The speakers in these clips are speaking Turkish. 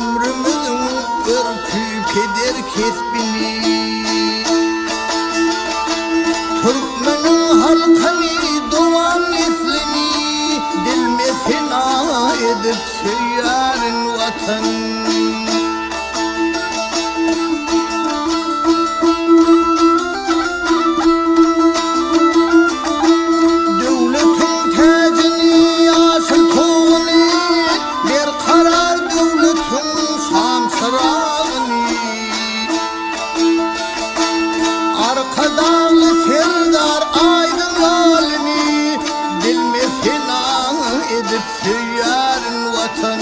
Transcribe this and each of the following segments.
ömrümüzün örtüp eder kesbini. Türkmenin halkını doğan neslini dilmesina edip seyyarın vatan. Arkadağı serdar aydın halini bilmesina edip seyyarın vatan.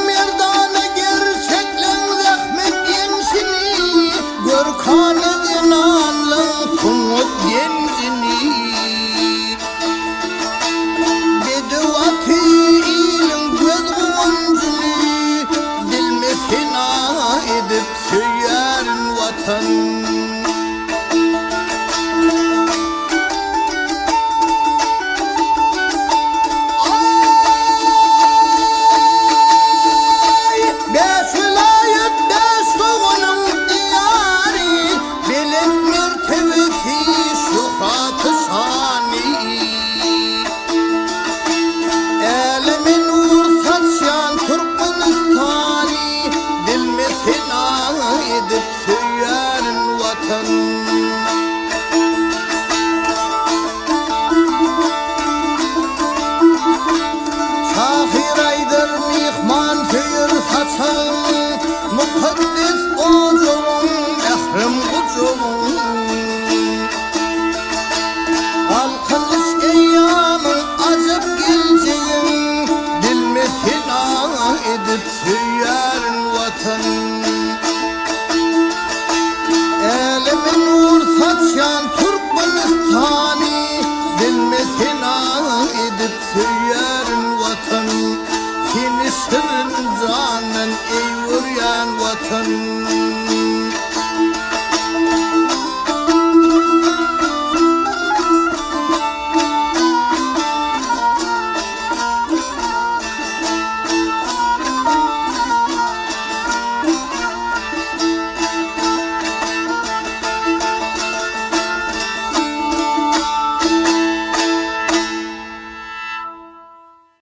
Merdana gerçeklen zahmet gençini Görkanı dinanlın sunut gencini Bedevatı ilin göz gumancını Dilmesina edip seyyarın vatan. Edip seyyarın vatan. Şahir aydır mihman köyür saçın Mukaddes ocuğun, ehrim ucuğun